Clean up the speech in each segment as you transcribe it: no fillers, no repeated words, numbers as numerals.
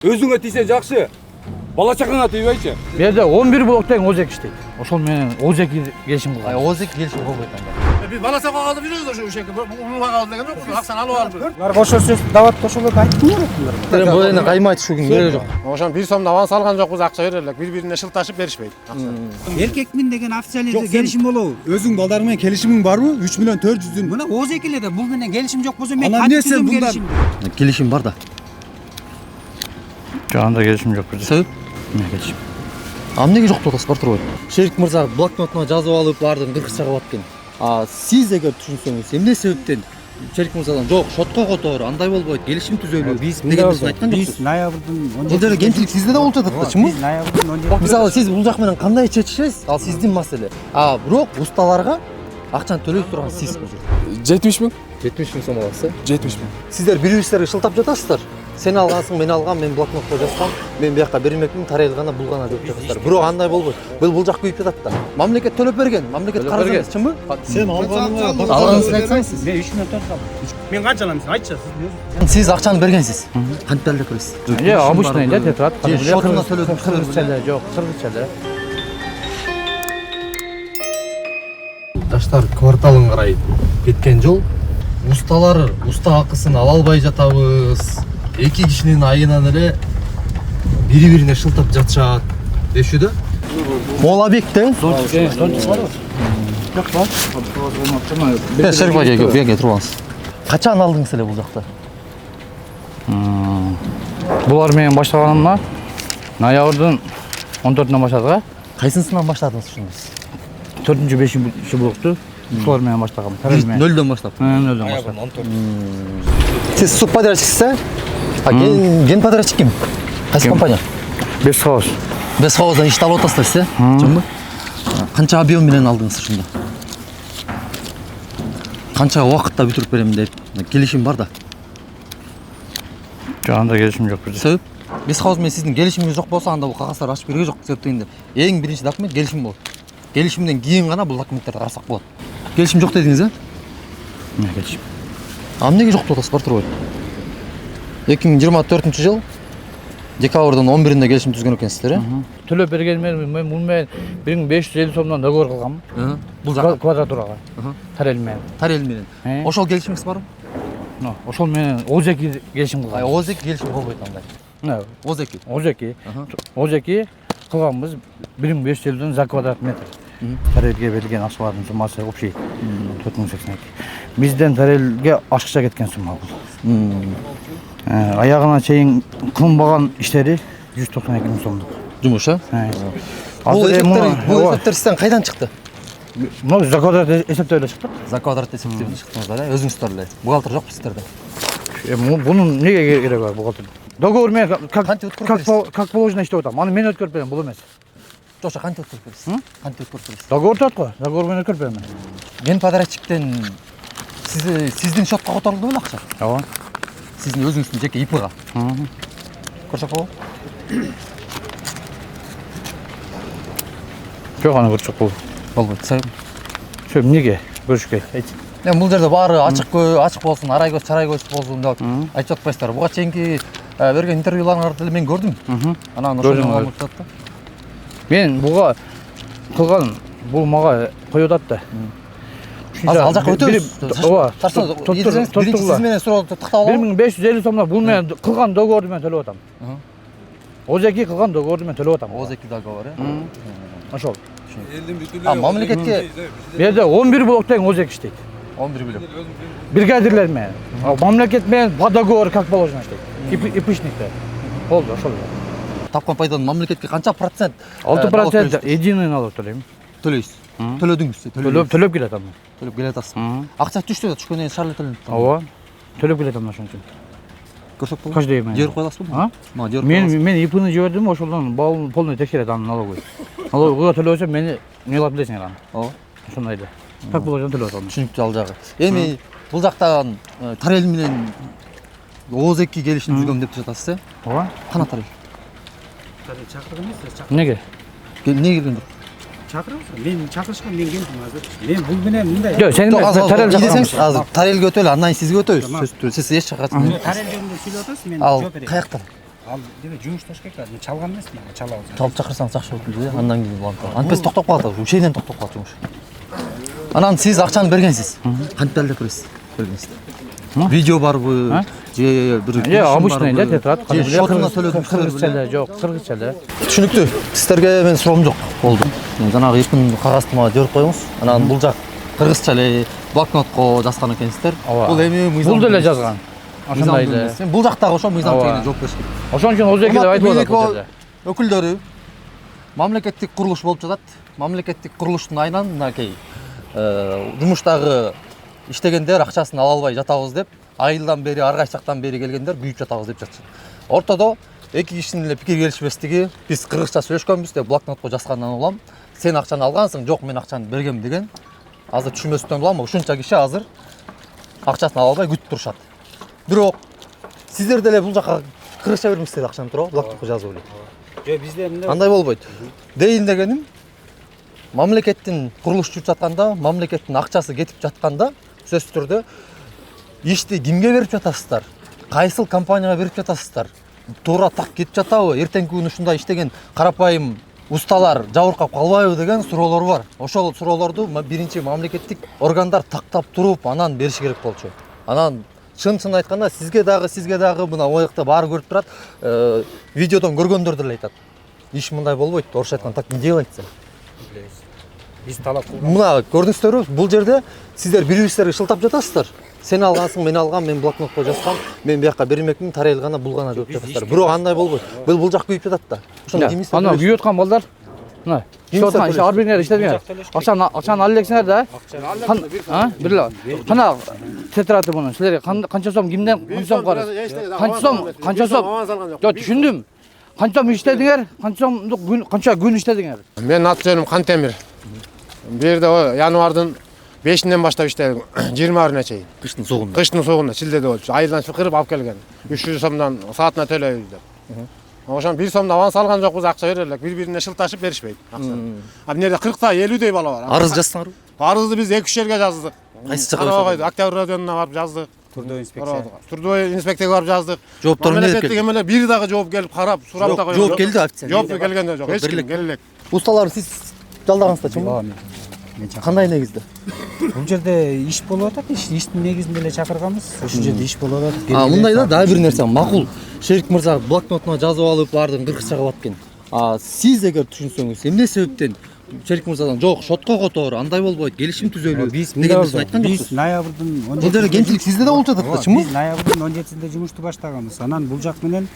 Өзүңө тийсе жакшы. Бала чакаңа тийбейчи. Bu yerda 11 blokdan Ozek işleydi. Ошол менен Ozek келишим кылган. Ozek келишим болбойт анда. Biz bala çaqa kaldı biliyoruz ошо ошеке. Умуга kaldı деген жок. Аксан алып алып. Булар кошо сөз дават кошулуп айтып турат. Бул эне кайма айтышуугун кереги жок. Ошон 1 сомдо аванс алган жокпуз, акча берерлик. Бири-бирине шылташып беришпейт. Эркекмин деген официалдуу келишим болобу? Өзүң балдар менен келишимиң барбы? 3 миллион 400 Мына Ozek эле да бул менен келишим жок болсо мен Анан кантип эмне сен түзөм мындан- келишим? Келишим бар да. Жагында келишим жок бизде. Себеп? Эмне келишим? Эмнеге жок деп атасыз бар турбайбы? Шерик мырза блокнотуна жазып алып, баардыгын кыргызчага кылат экен. Сиз эгер түшүнсөңүз, эмне себептен Шерик мырзадан жок, шотко котор, андай болбойт, келишим түзөлү. Биз деген нерсени айткан биз жоксуз. ноябрдын 17. Бул жерде кемчилик сизде да болуп жатат да, чынбы? Биз ноябрдын 17. Мисалы сиз бул жак менен кандай чечишесиз? Ал сиздин маселе. Бирок усталарга акчаны төлөй турган сиз бул жерде. 70 миң? 70 миң сом аласыз. 70 миң. Сиздер бири-бирибизге шылтап жатасыздар. Сен алгансың, мен алгам, мен блокнотко жазсам, мен бияка бермекмин, тарайыл гана бул гана деп жатасыздар. Бирок андай болбойт. Бул жак күйүп жатат да. Мамлекет төлөп берген, мамлекет карыз эмес, чынбы? Сен алганыңа Алганыңызды айтсаңыз сиз. Мен 3 миллион алсам. Мен канча алам сен айтчы сиз. Сиз акчаны бергенсиз. Кантип далилдеп бересиз? Обычный да тетрат. Шотуна төлөдүм. Кыргызча эле жок, кыргызча эле. Жаштар кварталын карай кеткен жол. Уста акысын ала албай жатабыз. Эки кишинин айынан эле бири-бирине шылтап жатышат дешүү да. Мол объектте. Жок бар. Шерик бай келге туруп алыңыз. Качан алдыңыз эле бул жакта? Булар менен баштаганымда ноябрдын 14-нөн баштадык. Кайсынысынан баштадыңыз ушундайсыз? 4-5 блокту ушулар менен баштагам. Тарел менен. Нөлдөн баштап. Нөлдөн баштап. Сиз субподрядчиксиз? Генподрядчик ким? Кайсы компания? Бес хаус. Без хауздан ишти алып атасыздар сиз, чынбы? Канча объем менен алдыңыз ушунда? Канча убакытта бүтүрүп берем деп келишим бар да. Жагында келишим жок бизде. Себеп? Без хауз менен сиздин келишимиңиз жок болсо, анда бул кагаздарды ачып берүүгө жок себеп дегенде. Эң биринчи документ келишим болот. Келишимден кийин гана бул документтерди карасак болот. Келишим жок дедиңиз, Эмне келишим? Эмнеге жок деп атасыз бар турбайбы? 2024-жыл декабрдын 11-inde келишим түзгөн экенсиздер, Төлөп бергенмен мен бул менен 1550 сомдон договор кылгам. Бул жакка Квадратурага. Тарел менен. тарел менен. Ошол келишимиңиз барбы? Ошол менен Ozek келишим кылгам. Озек келишим болбойт андай. Озеки. Ozek кылганбыз 1550 за квадрат метр. Тарелге берилген акчалардын суммасы общий 4082. Бизден тарелге ашыкча кеткен сумма бул. Аягына чейин кылынбаган иштери 192 миң сомдук. Жумуш, Бул эсептер сизден кайдан чыкты? Мына за квадрат эсептөө эле чыкты. За квадрат эсептеп чыктыңыздар, өзүңүздөр эле. Бухгалтер жокпу сиздерде? Бунун эмнеге кереги бар бухгалтер? Договор менен как положено иштеп атам. Аны мен өткөрүп берем, бул эмес. Жок, кантип өткөрүп бересиз? Кантип өткөрүп бересиз? Договор турат го, договор менен өткөрүп берем мен. Генподрядчиктен сиздин шотко которулду беле акча? Ооба. Сиздин өзүңүздүн жеке ИПга. Көрсөк болобу? Жок, аны көрчөк бул. Болбойт. Себеп? Шо эмнеге көрүшкө? Айт. Бул жерде баары ачык болсун, арай көз, чарай көз болсун деп айтып атпайсыздар. Буга чейинки берген интервьюларыңарды деле мен көрдүм. Анан ошондо болуп жатат да. Мен буга кылган бул мага коюп атат да. Ал жака өтөбүз. Ооба. Сиз менен суроолду тактап алам. 1550 сомдон бул менен кылган договорду менен төлөп атам. Ozek кылган договорду менен төлөп атам. Озеки договор, Ошол. Мамлекетке Бу жерде 11 блоктан Ozek иштейт. 11 билем. Бригадирлер менен. Мамлекет менен по договору как положено иштейт. Ипишникте. Болду, ошол. Тапкан пайданы мамлекетке канча процент? 6% единый налог төлөйм. Төлөйсүз. Төлөдүңүз. Төлөп келатам. Төлөп келатасыз. Акча түштү да, түшкөндөн кийин шарлы төлөнөт. Ооба. Төлөп келатам ошон үчүн. Көрсөк болобу? Каждый день. Жиберип коесузбу? Мен ИПны жибердим, ошондон балын полный текшерет анын налогой. Налогой төлөсө мени эмнелеп билесиңер аны. Ооба. Ошондой эле. Так положено төлөп атам. Түшүнүктүү ал жагы. Эми бул жактан тарел менен Озеки келишим түзгөм деп жатасыз, Ооба. Кана тарел? Тарел чакырдым эмес, Эмнеге? Эмне келген жок? чакырыңыз. Мен чакырышкан, мен келдим азыр. Мен бул менен мындай. Жок, сен тарел десеңиз, азыр тарелге өтөлү, андан кийин сизге өтөбүз. Сөз түзүп, сиз эч жака Тарел жөнүндө сүйлөп атасыз, мен ал жооп берейин. каяктан? Ал деме жумушташ керек. Мен чалган эмесмин, чала алсам. Чалып чакырсаң жакшы болот дейт, андан кийин улантып. Антпес токтоп калат, ушенен токтоп калат жумуш. Анан сиз акчаны бергенсиз. Кантип алып бересиз? Бергенсиз. Видео барбы? Же бир обычный да тетрат. Шотуна төлөдүм. Кыргызча эле, жок, кыргызча эле. Түшүнүктүү. Сиздерге мен суроом жок. Болду. Жанагы эркин кагазды мага жиберип коюңуз. Анан бул жак кыргызча эле блокнотко жазган экенсиздер. Бул эми мыйзам. Бул деле жазган. Ошондой эле. Бул жактагы ошо мыйзам чегине жооп бериш керек. Ошон үчүн Озеки деп айтып атат бул жерде. Өкүлдөрү мамлекеттик курулуш болуп жатат. Мамлекеттик курулуштун айынан мынакей жумуштагы иштегендер акчасын ала албай жатабыз деп, айылдан бери, ар кайсы жактан бери келгендер күйүп жатабыз деп жатышат. Ортодо эки кишинин эле пикир келишпестиги, биз кыргызча сүйлөшкөнбүз деп блокнотко жазгандан улам, сен акчаны алгансың, жок мен акчаны бергем деген. Азыр түшүнбөстөн улам, ушунча киши азыр акчасын ала албай күтүп турушат. Бирок сиздер деле бул жака кыргызча бермексиздер акчаны туурабы, блокнотко жазып эле. Жок, бизде эмне? Андай болбойт. Дейин дегеним, мамлекеттин курулуш жүрүп жатканда, мамлекеттин акчасы кетип жатканда, сөзсүз түрдө ишти кимге берип жатасыздар? Кайсыл компанияга берип жатасыздар? Туура так кетип жатабы? Эртеңки күнү ушундай иштеген карапайым усталар жабыркап калбайбы деген суроолор бар. Ошол суроолорду биринчи мамлекеттик органдар тактап туруп, анан бериш керек болчу. Анан чын айтканда сизге дагы мына оякта баары көрүп турат. Видеодон көргөндөр деле айтат. Иш мындай болбойт. Орусча айтканда так не делается. Биз талап кылган. Мына көрдүңүздөрбү, бул жерде сиздер бири-бирибизге шылтап жатасыздар. Сен алгансың, мен алгам, мен блокнотко жазгам, мен бияка бермекмин, тарайыл гана бул гана жооп жатасыздар. Бирок андай болбойт. Бул жак күйүп жатат да. Ошондо кимисиз? Ана күйүп аткан балдар. Мына, иштеткан, ар бириңер иштедиңер. Акчаны алып элексиңер да. Бирла. Кана тетраты муну силерге канча сом кимден канча сом карыз? Канча сом? Жок, түшүндүм. Канча сом иштедиңер? Канча күн иштедиңер? Мен аты жөнүм Кантемир. Бу жерде январдын 5-ден баштап иштедим. 20-арына чейин. Кыштын соогунда. Кыштын соогунда шилдеде болчу. Айылдан чакырып алып келген. 300 сомдон саатына төлөйбүз деп. Ошон 1 сомдон аванс алган жокпуз, акча берерлик. Бири-бирине шылташып беришпейт акчаны. А бу жерде 40та 50дей бала бар. Арыз жазсаңарбы? Арызды биз 2-3 жерге жаздык. Кайсы жака? Октябрь районуна барып жаздык. Трудовой инспекция. Трудовой инспекцияга барып жаздык. Жооптор эмне деп келди? Эмелер бир дагы жооп келип карап, сурап да койгон. Жооп келди официально. Жооп келген жок. Эч ким келе элек. Усталарды сиз жалдагансыздар чынбы? Кандай негизде? Бул жерде иш болуп атат. Иштин негизинде эле чакырганбыз. Ушул жерде иш болуп атат. Мындай да дагы бир нерсе макул. Шерик мырза блокнотуна жазып алып, баардыгын кыргызча кылат экен. Сиз эгер түшүнсөңүз, эмне себептен Шерик мырзадан жок, шотко котор, андай болбойт, келишим түзөлүү деген биз айткан жокпуз. Биз ноябрдын 17. Бул жерде кемчилик сизде да болуп жатат да, чынбы? Биз ноябрдын 17-синде жумушту баштаганбыз. Анан бул жак менен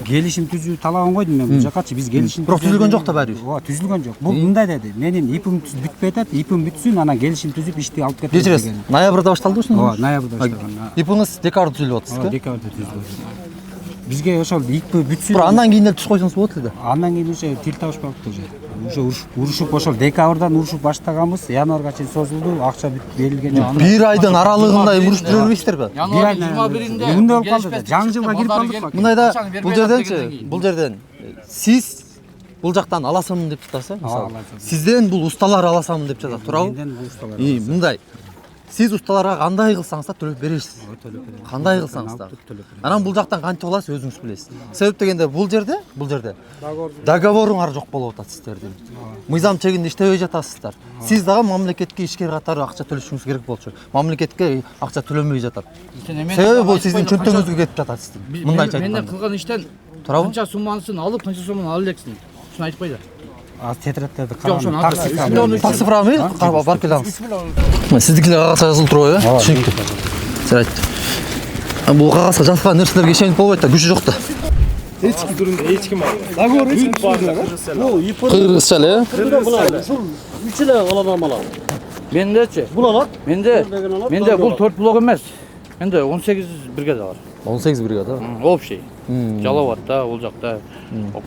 келишим түзүү талабын койдум мен бул жакачы. Биз келишим Бирок түзүлгөн жок да баары. Ооба, түзүлгөн жок. Бул мындай деди. Менин ипим бүтпөй атат, ипим бүтсүн, анан келишим түзүп ишти алып кетем Кечиресиз. деген. Ноябрда башталды ушуну? Ооба, ноябрда баштаган. Ипиңиз декабрда түзүлүп атасыз, Декабрда түзүлдү. Бизге ошол ипи бүтсүн. Бирок андан кийин эле түш койсоңуз болот эле да. Андан кийин уже тил табышпаптыр уже. Уже урушуп ошол декабрдан урушуп баштаганбыз. Январга чейин созулду, акча берилген жок. Бир айдын аралыгында урушуп жүрө бербейсиздерби? Январь 21-inde Мындай болуп калды да. Жаңы жылга кирип калдык. Мындай да бул жерден сиз бул жактан аласамын деп жатасыз, мисалы. Сизден бул усталар аласамын деп жатат, туурабы? Менден бул усталар. Мындай. Сиз усталарга кандай кылсаңыз да төлөп бересиз. Кандай кылсаңыз да. Анан бул жактан кантип аласыз өзүңүз билесиз. Себеп дегенде бул жерде договоруңар жок болуп атат сиздердин. Мыйзам чегинде иштебей жатасыздар. Сиз дагы мамлекетке ишкер катары акча төлөшүңүз керек болчу. Мамлекетке акча төлөнбөй жатат. Себеби бул сиздин чөнтөгүңүзгө кетип жатат сиздин. Мындайча Менден айтканда. кылган иштен Туурабы? канча суммасын алып, канча сомун ала элексиң. Ушуну айтып койду. Тетрадьтарды Жок, ошону карап. таксы Цифрами барып келебиз. Сиздикилер кагазга жазылып турбайбы? Түшүнүктүү. Сиз айттым. Бул кагазга жазылган нерселерге ишенип болбойт да, күчү жок да. Кыргызча эле. Мендечи. Бул алат. Менде бул 4 блок эмес. Менде 18 бригада бар. 18 бригада. Общий. Жалаватта, ол жакта.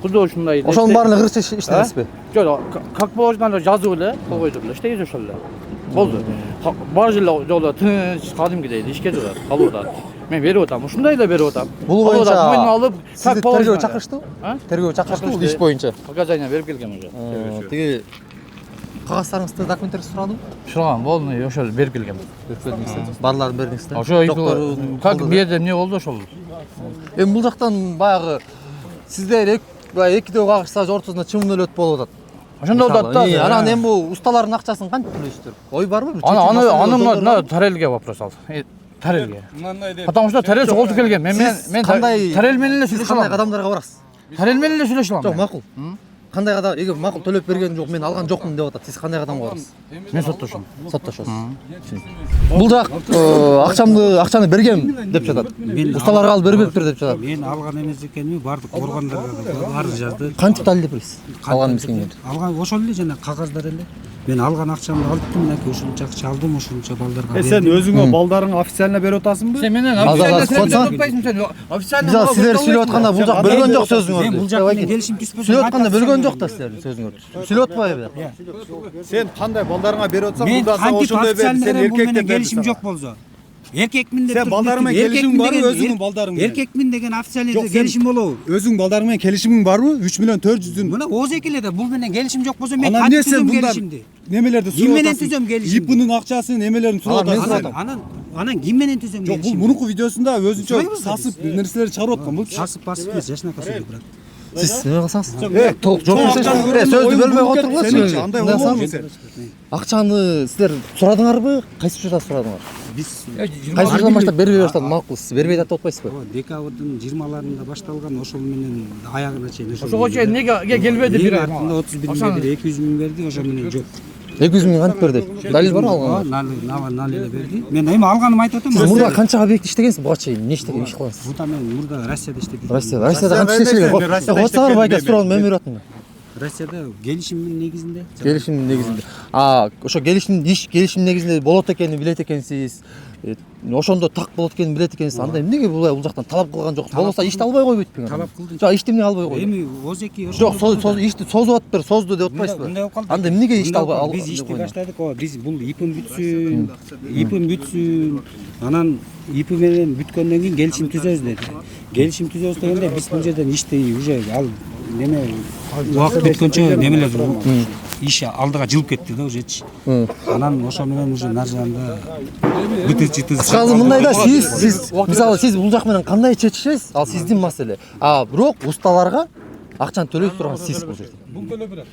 Куду ушундай. Ошонун баарын кыргызча иштедиңизби? Жок, как положено жазып эле, кол койдук эле, иштейбиз ошол эле. Болду. Бар жерде жолдо тыныч, кадимкидей ишке жатат, калып атат. Мен берип атам, ушундай эле берип атам. Бул боюнча мойнуна алып, как положено. тергөө чакырыштыбы? Тергөө чакырыштыбы иш боюнча? Показания берип келген уже. Тиги кагаздарыңызды, документтериңизди сурадымбы? Сураган, болду, ошол берип келгем. Берип келдиңиз. Барларын бердиңиз да. Ошо как бу жерде эмне болду ошол? Эми бул жактан баягы сиздер баягы экидөө кагышсаж ортосунда чымын өлөт болуп атат. Ошондо болот да. Анан эми бул усталардын акчасын кантип төлөйсүздөр? Ой барбы? Аны мына тарелге вопрос ал. Тарелге. Потому что тарел чогултуп келген. Мен кандай тарел менен эле сүйлөшө кандай алам. адамдарга барасыз? Тарел менен эле сүйлөшө алам. Жок, макул. Кандай адам, эгер макул төлөп берген жок, мен алган жокмун деп атат. Сиз кандай адамга барасыз? Мен соттошом. Соттошосуз. Бул жак акчаны берген деп жатат. Усталарга алып бербептир деп жатат. Мен алган эмес экенми, бардык органдарга да арыз жазды. Кантип далилдеп бересиз? Алган эмес экенин. Алган ошол эле жана кагаздар эле. Мен алган акчамды алыптым, мынакей ушунча акча алдым, ушунча балдарга. Сен өзүңө балдарың официально берип атасыңбы? Сен менен официально сен. Официально Силер сүйлөп атканда бул жак бөлгөн жок сөзүңөрдү. Мен бул жак менен келишим түспөсө. Сүйлөп атканда бөлгөн жок да силердин сөзүңөрдү. Сүйлөп атпайбы? Сен кандай балдарыңа берип атсаң, Мен мында сен кантип ошондой бер, официально сен берем, бул эркек менен деп келишим жок болсо. Эркекмин деп Сен балдарың менен келишимиң барбы, өзүңүн балдарың менен? Эркекмин деген официально Жок, сен- келишим болобу? Өзүң балдарың менен келишимиң барбы? 3 миллион 400'дүн. Мына озеки эле да бул менен келишим жок болсо мен Анан эмне кантип сен түзөм мындан келишимди? немелерди Ким менен сурап түзөм келишимди? ИПнын акчасын, немелерин сурап мен атасың. сурап Анан ким менен түзөм Жок, бул келишимди? мунуку видеосунда өзүнчө Сурайбыз да сасып нерселерди чыгарып аткан. Бул Сасып басып эмес, жашнакай сөйлөп турат. Сиз неме кылсаңыз? Толук жооп берсеңиз. Сөздү бөлбөй отуруңузчу. андай болбойбу сен? Акчаны силер сурадыңарбы? Кайсы учурда сурадыңар? Биз Кайсы учурдан баштап бербей баштады? Макул, сиз бербей атып атпайсызбы? декабрдын 20-ларында башталган, ошол менен аягына чейин ошого чейин эмнеге келбеди бир ай? артында 31 миң берди, 200 миң берди, ошол менен жок. 200 миң кантип берди? Далил барбы алганга? Нал эле берди. Мен эми алганым айтып атам. Сиз мурда канча объект иштегенсиз буга чейин? Эмне иштеген, иш кылгансыз? Бута мен мурда Россияда иштеп жүрдүм. Россияда канча иштешкен? Отсаңар байка суроо мен берип аттым. Россияда келишимдин негизинде. Келишимдин негизинде. Ошо келишим негизинде болот экенин билет экенсиз. Ошондо так болот экенин билет экенсиз. Анда эмнеге бул жактан талап кылган жоксуз? Болбосо ишти албай койбойт белең. Талап кылды. Жок, ишти эмне албай койду? Эми озеки Жок, ишти созуп атыптыр, созду деп атпайсызбы? Мындай болуп калды. Анда эмнеге ишти албай? Биз ишти баштадык, биз бул ипим бүтсүн, анан ипи менен бүткөндөн кийин келишим түзөбүз деди. Келишим түзөбүз дегенде биз бул жерден ишти уже ал неме убакыт бүткөнчө немелер иш алдыга жылып кетти да ужечи. Анан ошол менен уже наржанда бытыз-жытыз. Кысказы мындай да, сиз мисалы сиз бул жак менен кандай чечишесиз? Ал сиздин маселе. Бирок усталарга акчаны төлөй турган сиз бул жерде.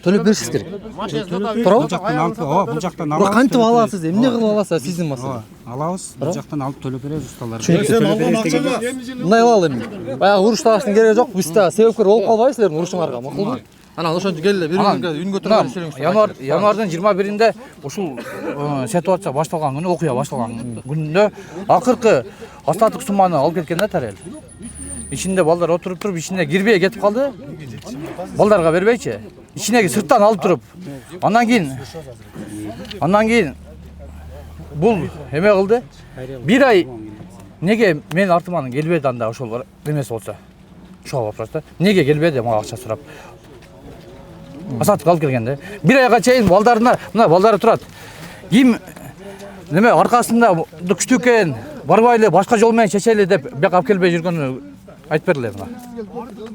Төлөп беришиз керек. Бул жактан алып, бул жактан Бирок алабыз. кантип аласыз? Эмне кылып аласыз? Сиздин маселе. Алабыз, бул жактан алып төлөп беребиз усталарга. Сен алган акчага Мындай кылалы эми. Баягы уруш таштын кереги жок. Биз да себепкер болуп калбайбыз силердин урушуңарга, макулбу? Анан ошончо келе бири-биринге үнгө турган иштелиңиз. Январдын 21-inde ушул ситуация башталган күнү, окуя башталган күндө акыркы остаток сумманы алып кеткен да тарел. Ичинде балдар отуруп туруп, ичине кирбей кетип калды. Балдарга бербейчи. Ичине сырттан алып туруп. Андан кийин бул эме кылды. Бир ай неге мен артыман келбеди анда ошол эмес болсо. Ошол вопрос да. Неге келбеди мага акча сурап? Асатып алып келген да. Бир айга чейин балдарына, мына балдары турат. Ким неме аркасында күчтүү экен, барбайлы башка жол менен чечели деп бияка алып келбей жүргөнү айтып берле мына.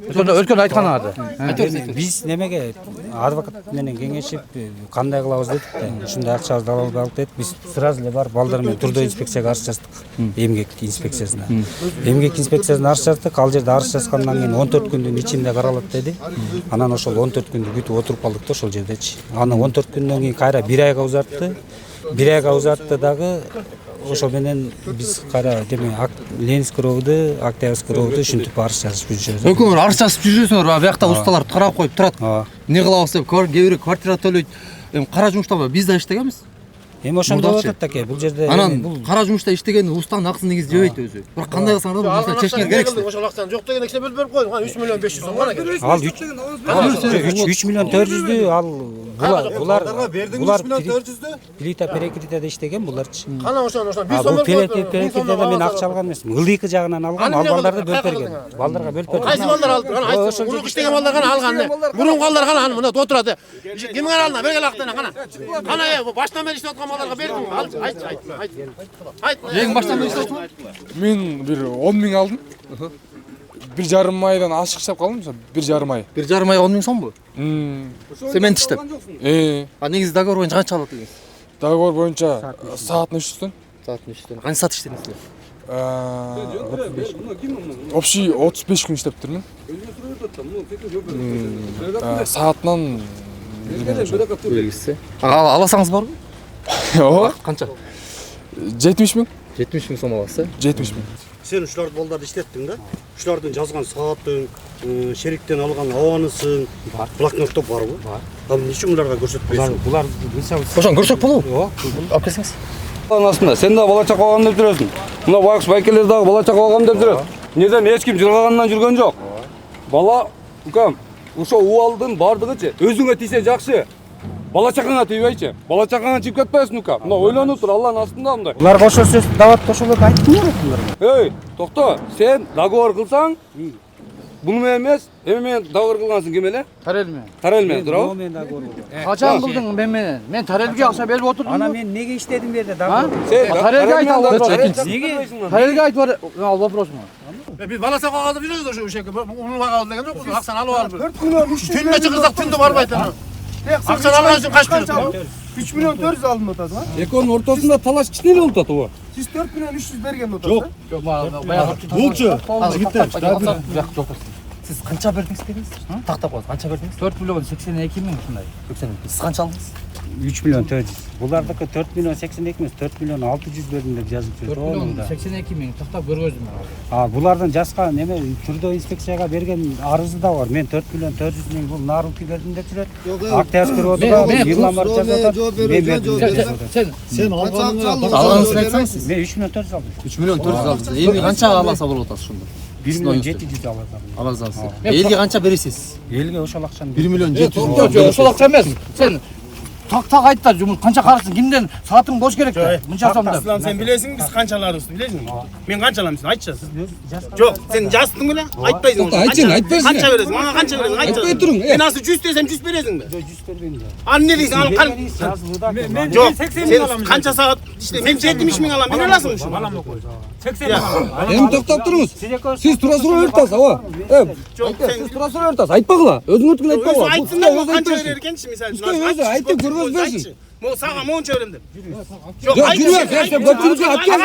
Өткөн айтканыңарды. Биз немеге адвокат менен кеңешип кандай кылабыз дедик да. Ушундай акчабызды алып дедик. Биз сразу эле барып балдар менен трудовой инспекцияга арыз жаздык. Эмгек инспекциясына. Эмгек инспекциясына арыз жаздык. Ал жерде арыз жазгандан кийин 14 күндүн ичинде каралат деди. Анан ошол 14 күндү күтүп отуруп калдык да ошол жердечи. Анан 14 күндөн кийин кайра 1 айга узартты. 1 айга узартты дагы ошо менен биз кайра деме Ленинский ровду, Октябрьский ровду ушинтип арыз жазып жүрөбүз. Өкмөр арыз жазып жүрөсүңөр, биякта усталар карап коюп турат. Эмне кылабыз деп, кээ бири квартира төлөйт. Эми кара жумушта биз да иштегенбиз. Эми ошондо болуп атат аке, бул жерде Анан кара жумушта иштеген устанын акысын негизи жебейт өзү. Бирок кандай кылсаңар да бул чечкиңер керексиз. Ошол акчаны жок деген кишине бөлүп берип койдуң. 3 миллион 500 сом гана керек. Ал 3 миллион 400'дү ал булар 3 миллион 400'дү. плита перекритияда иштеген буларчы. Кана ошону 1 сом Бул берип перекритияда мен акча алган эмесмин. Ылдыйкы жагынан алгам, ал балдарды бөлүп берген. Балдарга бөлүп берген. Кайсы балдар алды? Кана айт. Урук иштеген балдар кана алган. Мурун балдар кана аны мына отурат. Кимге алдына бергел актана кана. Кана баштан бери иштеп аткан балдарга бердиң. Айт. Эң баштан бери иштеп атам. Мен бир 10 миң алдым. 1,5 айдан ашык иштеп калдым, 1,5 ай. 1,5 айга 10 миң сомбу? Цемент иштеп. Негизи договор боюнча канча алат экенсиз? Договор боюнча саатына 300 төн. Саатына 300 төн. Канча саат иштедиңиз? Общий 35 күн иштептирмин. Саатынан белгисиз. Аласаңыз барбы? ооба Канча? 70 000. 70 000 сом аласыз. 70 000. Сен ушуларды балдарды иштеттиң да? Ушулардын жазган саатың, шериктен алган абанысың, блокноттор барбы? Бар. Ал эмне уларга көрсөтпөйсүң? Булар мисалы Ошон көрсөк болобу? Ооба. Алып келсеңиз. Астында сен да бала чака алгам деп жүрөсүң. Мына байкуш байкелер дагы бала чака алгам деп жүрөт. Неден эч ким жыргагандан жүргөн жок. Бала, укам, ошо убалдын бардыгычы өзүңө тийсе жакшы. Бала чакаңа тийбейчи. Бала чакаңа чип кетпесин укам. Мына ойлонуп тур, Алланын астында мындай. булар кошо сөз дават кошолорду айттыңбы буларга? Эй, токто, сен договор кылсаң, буну менен эмес, эми менен договор кылгансың ким эле? Тарел менен. Тарел менен, туурабы? Мен да көрдүм. Качан кылдың мен менен? Мен Тарелге акча берип отурдум. Ана мен неге иштедим берди дагы? Сен Тарелге айт ал вопрос. Неге? Тарелге айтып ал вопрос му? Biz bala çaka aldı biliyoruz o şekilde. Onu var aldı degan yok. Aksan alıp aldı. 4 milyon 300. Tünde çıkırsak tünde barbaydı. Aksan algan için kaç kilo? 3 milyon 400 aldın notası ha? Экөөнүн ортосунда талаш кичине эле болуп атат ого. Siz 4 milyon 300 bergen notası. Yok. Bulçu. Siz канча бердиңиз дедиңиз? Тактап коюңуз. Канча бердиңиз? 4 миллион 82 миң ушундай. 80 000. Siz канча алдыңыз? 3 миллион 400. Булардыкы 4 миллион 82 эмес, 4 миллион 600 бердим деп жазып 4 жүрдү. миллион 82 миң тактап көргөздүм. Булардын жазган неме түрдө инспекцияга берген арызы да бар. Мен 4 миллион 400 миң бул нарукты бердим деп жүрөт. Актер кырып мен- Йыламар жазып атат. Мен бердим. Сен Sen Алганыңызды айтсаңыз сиз. Мен 3 миллион 400 алдым. 3 миллион 400 алдыңыз. Эми канча аласа болуп атат ошондо? 1 миллион 700 алатам. Аласыз. Элге канча бересиз? Элге ошол акчаны 1 миллион 700. Жок, ошол акча эмес. Сен так айт да жумуш канча карасың, кимден саатың бош керек да. Мынча сом деп. Aslan sen bilesin biz kançalarız bilesin mi? Ben kançalamışsın aytacağız. Yok sen jastın bile aytpaysın onu. Aytçın, aytpaysın. Kança veresin bana kança veresin aytacağız. Aytpay turun, Ben nasıl 100 desem 100 veresin mi? 100 berген. An ne diysin al kan. Yok sen kança saat işte ben 70 bin alam ben alasın şu. Эми токтоп туруңуз. Сиз тура сурап өртөсүз, ооба. Yok sen Сиз тура сурап өртөсүз. Айтпагыла. Өзүңөрдүкүн özü айтпагыла. aytsın da o kança verirken şimdi misal. Özü aytıp görmez versin. Mo sağa mon çevremdim. Yok Yok, aytsın. yürüyor, sen götürüp at gel.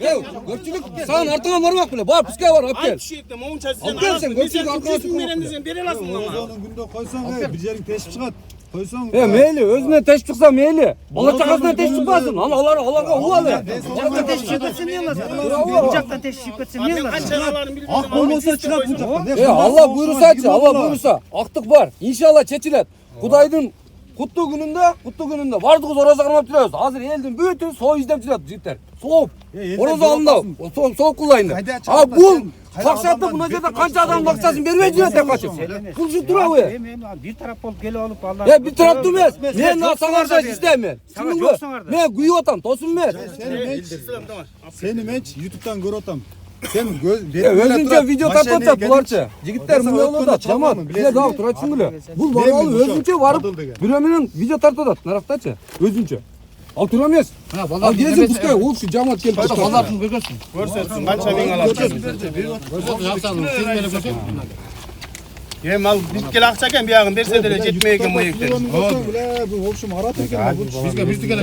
gel. Көпчүлүк саған артыңа бармак беле. Бар, пускай бар, алып кел. Ayt şu ekle mon çevremdim. Al gel sen, götürüp arkana Sen verendisin beri alasın bana. Onun günde koysan bir yerin teşvik çıkart. Koysan. Мейли, өзүнө теş чыкса мейли. Бала чакасына теş чыкпасын. Аларга убалы. Жактан теş çıkıpsın ne alasın? Bu жактан teş çıkıpsın ne Ben alasın? kança alarım bilmiyorum. Ak olmasa çıkart bu çaptan. Allah buyursачы, Allah buyursa, актык бар. Иншалла чечилет. Кудайдын куттуу күнүндө бардыгыбыз ораза кармап жүрөбүз. Азыр элдин бүтү соо издеп жүрөт жигиттер. Сооп. Ораза алында, сооп кылайын деп. А бул Факсатты мына жерде канча адамдын акчасын бербей жүрөт деп качып. Бул же турабы? Bir taraf болуп келип алып алар. Bir тараптуу эмес. Мен саңарда иштейм. Түшүндүңбү? Мен күйүп атам, досум эмес. Seni men YouTube'dan görüp atam. Sen Өзүнчө видео тартып атат буларчы. Жигиттер мындай болуп атат. Жаман. Силер дагы турачсың беле? Бул баралы өзүнчө барып бирөө менен видео тартып атат нарактачы. Өзүнчө. Ал тура эмес. Ал келсин пускай ол киши жамаат келип атат. Балатын көргөзсүн. Görsün kança bin alasın. Hem al bitkel akçaken bir ağın derse de jetmeyken bu ekten. Bu общем arat eкен. Bizge bizde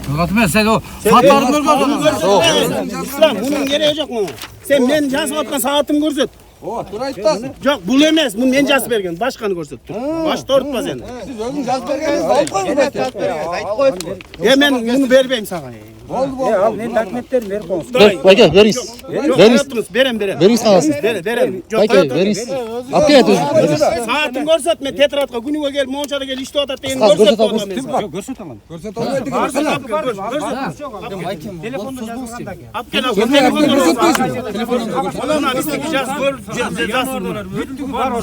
Кылгат эмес, сен о сааттарын көргөзсүн. İslam bunun gereği yok mu? Sen ben yazıp atkan saatimi görsöt. Ооба, туура айтасың. Yok bul emez. Bunu ben yazıp bergen. Başkanı görsöt. Başta örtme sen. Сиз өзүң жазып бергениңизди алып коюңуз. Ya ben bunu vermeyeyim sana. Al men документтерин берип коюңуз. Bayka veriniz. Yok hayatınız. Berem. Veriniz kalsın. Berem. Yok Bayka veriniz. Alып kelет özü. Saatimi görsöt. Ben tetratka günüge gel. Monçada gel. İşte otat deyin. Kız Görsöt. görsöt Yok көрсөт алам. Көрсөтө албайт экен. Телефонду жазганда. Apken al. Ona isteki jaz gör.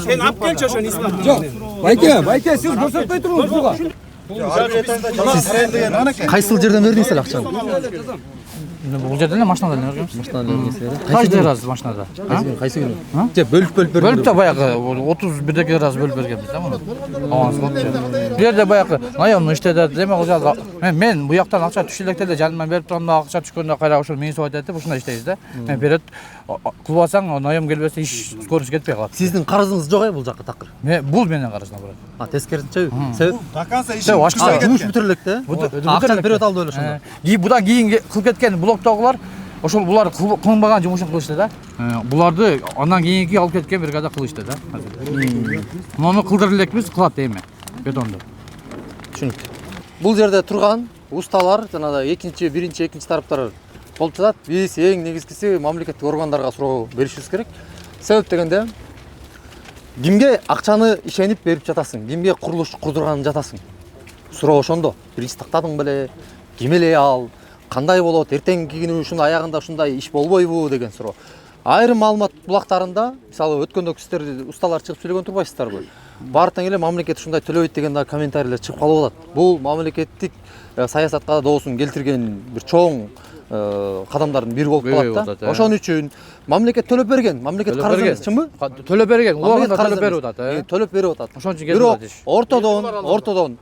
Sen apkel çoşun İslam. Жок. Байке, сиз көрсөтпөй туруңуз буга. Кайсыл жерден бердиңиз эле акчаны? Бул жерде эле машинада эле көргөнбүз. Машинада бердиңиз эле. Каждый раз машинада. Кайсы күнү? Же бөлүп бердиңиз. Бөлүп да баягы 31 раз бөлүп бергенбиз да муну. Аванс болуп. Бул жерде баягы наемный иштеди. Демек ошол мен буяктан акча түшүп электе эле жаныма берип турганда акча түшкөндө кайра ошол мени сот этип ушундай иштейбиз да. Мен берет кылбасаң айым келбесе иш скорость кетпей калат. Сиздин карызыңыз жок бул жакка такыр. Бул менен карызына барат. Тескерисинчеби? Себеп Таканса иши Жоқ, ашықса. жумуш бүтүрө элек да. Акчаны берип аталы эле ошондо. Будан кийин кылып кеткен блоктогулар ошол булар кылынбаган жумушун кылышты да. Буларды андан кийинки алып кеткен бригада кылышты да. Муну кылдырып элекпиз, кылат эми бетонду. Түшүнүктүү. Бул жерде турган усталар жанагы биринчи, экинчи тараптар болуп жатат. Биз эң негизгиси мамлекеттик органдарга суроо беришибиз керек. Себеп дегенде кимге акчаны ишенип берип жатасың, кимге курулуш курдурганын жатасың. Суроо ошондо. Биринчи тактадың беле, ким эле ал, кандай болот, эртеңки күнү ушунун аягында ушундай иш болбойбу деген суроо. Айрым маалымат булактарында, мисалы өткөндө сиздер усталар чыгып сүйлөгөн турбайсыздарбы? Баардыгы эле мамлекет ушундай төлөбөйт деген да комментарийлер чыгып калып атат. Бул мамлекеттик саясатка доосун келтирген бир чоң кадамдардын бири болуп калат да. Ошон үчүн мамлекет төлөп берген, мамлекет карыз эмес, чынбы? Төлөп берген, уларга төлөп берип атат. Төлөп берип атат. Ошон үчүн Бирок ортодон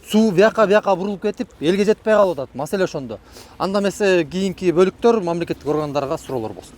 суу бияка бурулуп кетип, элге жетпей калып атат. Маселе ошондо. Анда эмесе кийинки бөлүктөр мамлекеттик органдарга суроолор болсун.